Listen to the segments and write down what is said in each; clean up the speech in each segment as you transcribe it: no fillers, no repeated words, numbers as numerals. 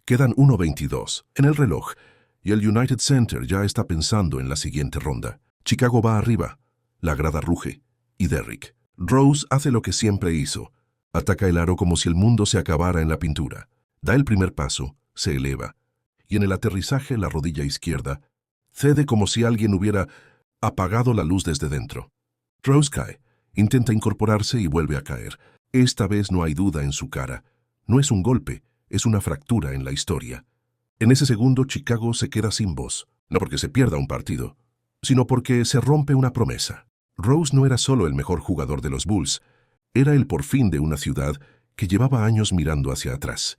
Quedan 1:22 en el reloj y el United Center ya está pensando en la siguiente ronda. Chicago va arriba, la grada ruge y Derrick Rose hace lo que siempre hizo. Ataca el aro como si el mundo se acabara en la pintura. Da el primer paso, se eleva y en el aterrizaje la rodilla izquierda cede como si alguien hubiera apagado la luz desde dentro. Rose cae, intenta incorporarse y vuelve a caer. Esta vez no hay duda en su cara. No es un golpe, es una fractura en la historia. En ese segundo, Chicago se queda sin voz, no porque se pierda un partido, sino porque se rompe una promesa. Rose no era solo el mejor jugador de los Bulls, era el porfín de una ciudad que llevaba años mirando hacia atrás.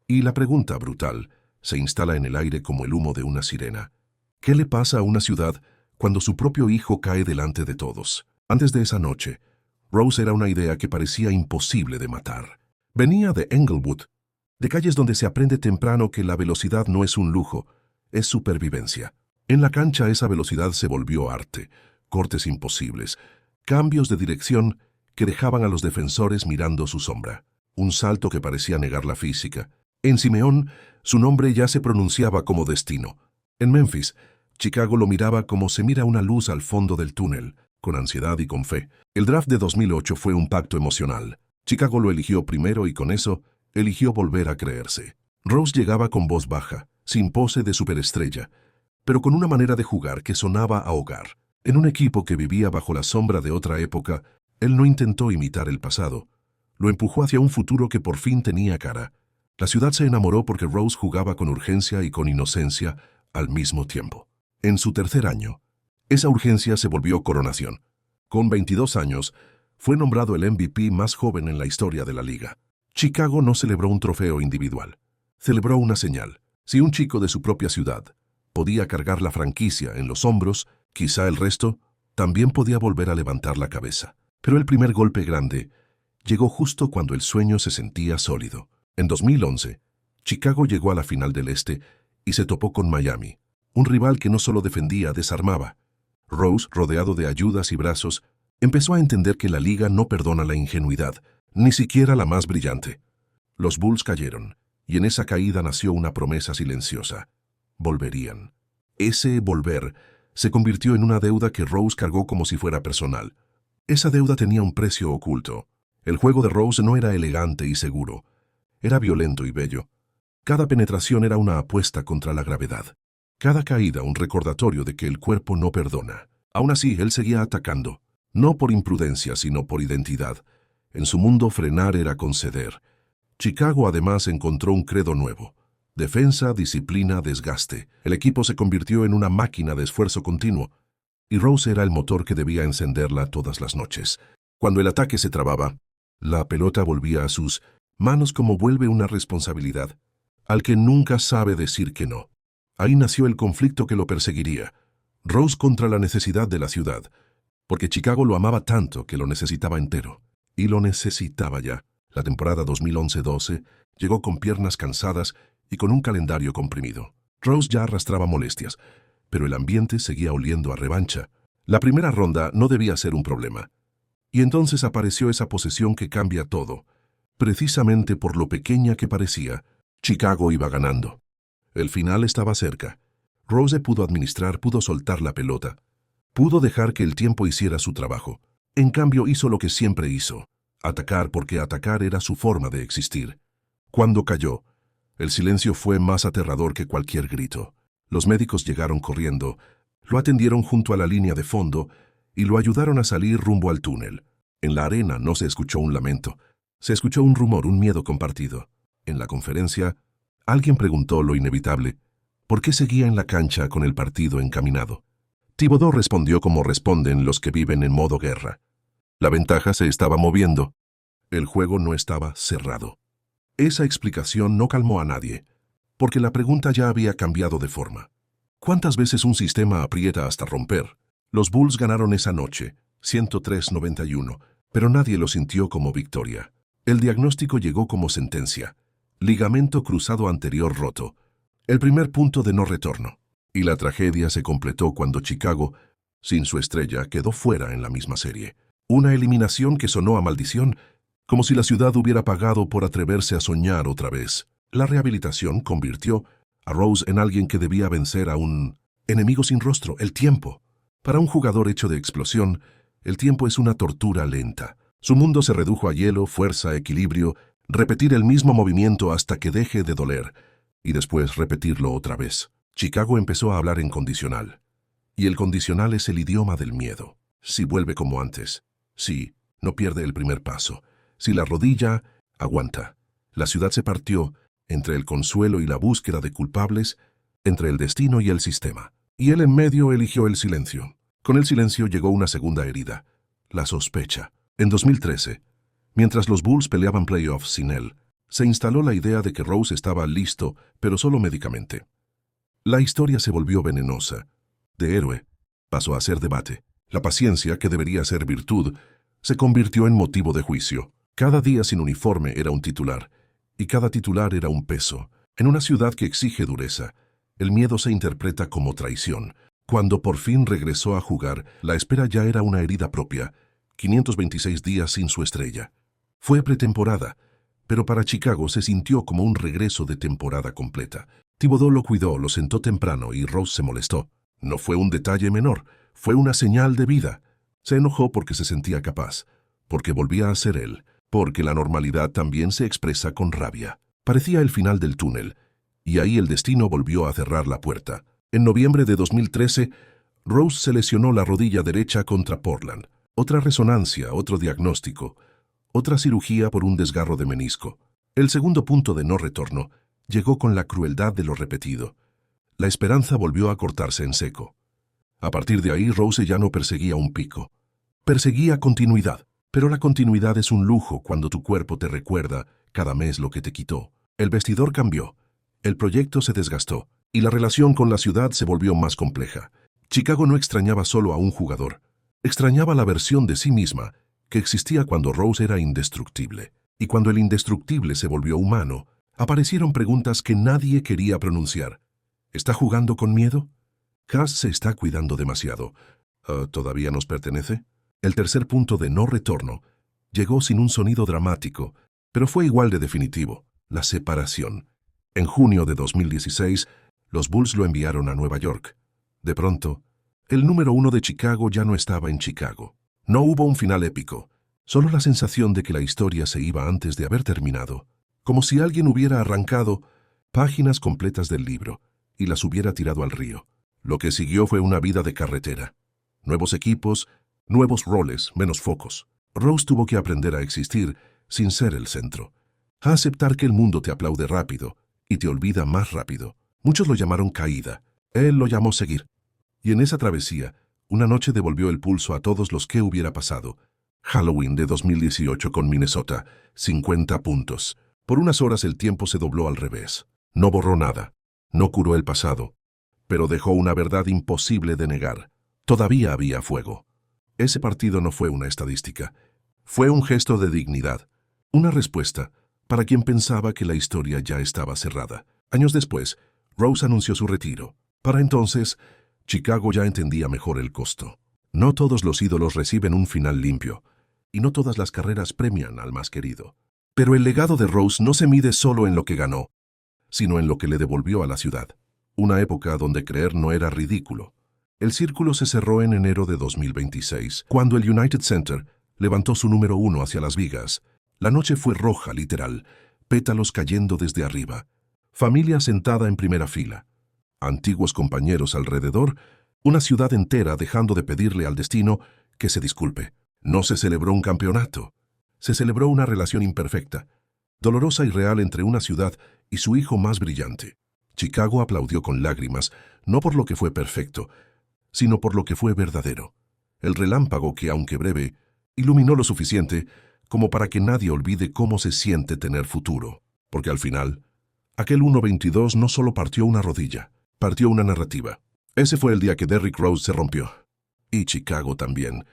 Y la pregunta brutal se instala en el aire como el humo de una sirena. ¿Qué le pasa a una ciudad cuando su propio hijo cae delante de todos? Antes de esa noche, Rose era una idea que parecía imposible de matar. Venía de Englewood, de calles donde se aprende temprano que la velocidad no es un lujo, es supervivencia. En la cancha esa velocidad se volvió arte, cortes imposibles, cambios de dirección que dejaban a los defensores mirando su sombra. Un salto que parecía negar la física. En Simeón, su nombre ya se pronunciaba como destino. En Memphis, Chicago lo miraba como se mira una luz al fondo del túnel, con ansiedad y con fe. El draft de 2008 fue un pacto emocional. Chicago lo eligió primero y con eso, eligió volver a creerse. Rose llegaba con voz baja, sin pose de superestrella, pero con una manera de jugar que sonaba a hogar. En un equipo que vivía bajo la sombra de otra época, él no intentó imitar el pasado. Lo empujó hacia un futuro que por fin tenía cara. La ciudad se enamoró porque Rose jugaba con urgencia y con inocencia al mismo tiempo. En su tercer año, esa urgencia se volvió coronación. Con 22 años, fue nombrado el MVP más joven en la historia de la liga. Chicago no celebró un trofeo individual. Celebró una señal. Si un chico de su propia ciudad podía cargar la franquicia en los hombros, quizá el resto también podía volver a levantar la cabeza. Pero el primer golpe grande llegó justo cuando el sueño se sentía sólido. En 2011, Chicago llegó a la final del Este y se topó con Miami, un rival que no solo defendía, desarmaba. Rose, rodeado de ayudas y brazos, empezó a entender que la liga no perdona la ingenuidad, ni siquiera la más brillante. Los Bulls cayeron, y en esa caída nació una promesa silenciosa. Volverían. Ese volver se convirtió en una deuda que Rose cargó como si fuera personal. Esa deuda tenía un precio oculto. El juego de Rose no era elegante y seguro. Era violento y bello. Cada penetración era una apuesta contra la gravedad. Cada caída un recordatorio de que el cuerpo no perdona. Aún así, él seguía atacando. No por imprudencia, sino por identidad. En su mundo frenar era conceder. Chicago además encontró un credo nuevo. Defensa, disciplina, desgaste. El equipo se convirtió en una máquina de esfuerzo continuo. Y Rose era el motor que debía encenderla todas las noches. Cuando el ataque se trababa, la pelota volvía a sus manos como vuelve una responsabilidad, al que nunca sabe decir que no. Ahí nació el conflicto que lo perseguiría. Rose contra la necesidad de la ciudad, porque Chicago lo amaba tanto que lo necesitaba entero. Y lo necesitaba ya. La temporada 2011-12 llegó con piernas cansadas y con un calendario comprimido. Rose ya arrastraba molestias, pero el ambiente seguía oliendo a revancha. La primera ronda no debía ser un problema. Y entonces apareció esa posesión que cambia todo. Precisamente por lo pequeña que parecía, Chicago iba ganando. El final estaba cerca. Rose pudo administrar, pudo soltar la pelota. Pudo dejar que el tiempo hiciera su trabajo. En cambio hizo lo que siempre hizo. Atacar porque atacar era su forma de existir. Cuando cayó, el silencio fue más aterrador que cualquier grito. Los médicos llegaron corriendo, lo atendieron junto a la línea de fondo y lo ayudaron a salir rumbo al túnel. En la arena no se escuchó un lamento. Se escuchó un rumor, un miedo compartido. En la conferencia, alguien preguntó lo inevitable. ¿Por qué seguía en la cancha con el partido encaminado? Thibodeau respondió como responden los que viven en modo guerra. La ventaja se estaba moviendo. El juego no estaba cerrado. Esa explicación no calmó a nadie, porque la pregunta ya había cambiado de forma. ¿Cuántas veces un sistema aprieta hasta romper? Los Bulls ganaron esa noche, 103-91, pero nadie lo sintió como victoria. El diagnóstico llegó como sentencia. Ligamento cruzado anterior roto. El primer punto de no retorno. Y la tragedia se completó cuando Chicago, sin su estrella, quedó fuera en la misma serie. Una eliminación que sonó a maldición, como si la ciudad hubiera pagado por atreverse a soñar otra vez. La rehabilitación convirtió a Rose en alguien que debía vencer a un enemigo sin rostro, el tiempo. Para un jugador hecho de explosión, el tiempo es una tortura lenta. Su mundo se redujo a hielo, fuerza, equilibrio, repetir el mismo movimiento hasta que deje de doler, y después repetirlo otra vez. Chicago empezó a hablar en condicional. Y el condicional es el idioma del miedo. Si vuelve como antes. Si no pierde el primer paso. Si la rodilla aguanta. La ciudad se partió entre el consuelo y la búsqueda de culpables, entre el destino y el sistema. Y él en medio eligió el silencio. Con el silencio llegó una segunda herida, la sospecha. En 2013, mientras los Bulls peleaban playoffs sin él, se instaló la idea de que Rose estaba listo, pero solo médicamente. La historia se volvió venenosa. De héroe pasó a ser debate. La paciencia, que debería ser virtud, se convirtió en motivo de juicio. Cada día sin uniforme era un titular, y cada titular era un peso. En una ciudad que exige dureza, el miedo se interpreta como traición. Cuando por fin regresó a jugar, la espera ya era una herida propia. 526 días sin su estrella. Fue pretemporada, pero para Chicago se sintió como un regreso de temporada completa. Thibodeau lo cuidó, lo sentó temprano y Rose se molestó. No fue un detalle menor, fue una señal de vida. Se enojó porque se sentía capaz, porque volvía a ser él, porque la normalidad también se expresa con rabia. Parecía el final del túnel, y ahí el destino volvió a cerrar la puerta. En noviembre de 2013, Rose se lesionó la rodilla derecha contra Portland. Otra resonancia, otro diagnóstico, otra cirugía por un desgarro de menisco. El segundo punto de no retorno llegó con la crueldad de lo repetido. La esperanza volvió a cortarse en seco. A partir de ahí, Rose ya no perseguía un pico. Perseguía continuidad. Pero la continuidad es un lujo cuando tu cuerpo te recuerda cada mes lo que te quitó. El vestidor cambió, el proyecto se desgastó, y la relación con la ciudad se volvió más compleja. Chicago no extrañaba solo a un jugador. Extrañaba la versión de sí misma que existía cuando Rose era indestructible. Y cuando el indestructible se volvió humano, aparecieron preguntas que nadie quería pronunciar. ¿Está jugando con miedo? ¿Cass se está cuidando demasiado? ¿Todavía nos pertenece? El tercer punto de no retorno llegó sin un sonido dramático, pero fue igual de definitivo: la separación. En junio de 2016, los Bulls lo enviaron a Nueva York. De pronto, el número 1 de Chicago ya no estaba en Chicago. No hubo un final épico, solo la sensación de que la historia se iba antes de haber terminado, como si alguien hubiera arrancado páginas completas del libro y las hubiera tirado al río. Lo que siguió fue una vida de carretera. Nuevos equipos, nuevos roles, menos focos. Rose tuvo que aprender a existir sin ser el centro, a aceptar que el mundo te aplaude rápido y te olvida más rápido. Muchos lo llamaron caída, él lo llamó seguir. Y en esa travesía, una noche devolvió el pulso a todos los que hubiera pasado. Halloween de 2018 con Minnesota, 50 puntos. Por unas horas el tiempo se dobló al revés. No borró nada, no curó el pasado, pero dejó una verdad imposible de negar. Todavía había fuego. Ese partido no fue una estadística, fue un gesto de dignidad, una respuesta para quien pensaba que la historia ya estaba cerrada. Años después, Rose anunció su retiro. Para entonces, Chicago ya entendía mejor el costo. No todos los ídolos reciben un final limpio, y no todas las carreras premian al más querido. Pero el legado de Rose no se mide solo en lo que ganó, sino en lo que le devolvió a la ciudad. Una época donde creer no era ridículo. El círculo se cerró en enero de 2026, cuando el United Center levantó su número 1 hacia las vigas. La noche fue roja, literal, pétalos cayendo desde arriba, familia sentada en primera fila, antiguos compañeros alrededor, una ciudad entera dejando de pedirle al destino que se disculpe. No se celebró un campeonato, se celebró una relación imperfecta, dolorosa y real entre una ciudad y su hijo más brillante. Chicago aplaudió con lágrimas, no por lo que fue perfecto, sino por lo que fue verdadero. El relámpago que, aunque breve, iluminó lo suficiente como para que nadie olvide cómo se siente tener futuro. Porque al final, aquel 1-22 no solo partió una rodilla, partió una narrativa. Ese fue el día que Derrick Rose se rompió. Y Chicago también.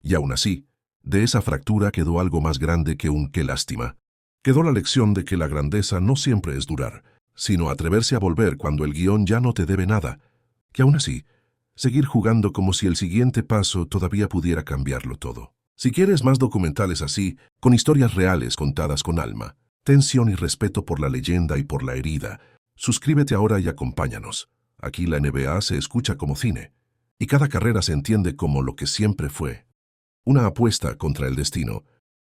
Y aún así, de esa fractura quedó algo más grande que un qué lástima. Quedó la lección de que la grandeza no siempre es durar, sino atreverse a volver cuando el guión ya no te debe nada. Que aún así, seguir jugando como si el siguiente paso todavía pudiera cambiarlo todo. Si quieres más documentales así, con historias reales contadas con alma, tensión y respeto por la leyenda y por la herida. Suscríbete ahora y acompáñanos. Aquí la NBA se escucha como cine, y cada carrera se entiende como lo que siempre fue. Una apuesta contra el destino.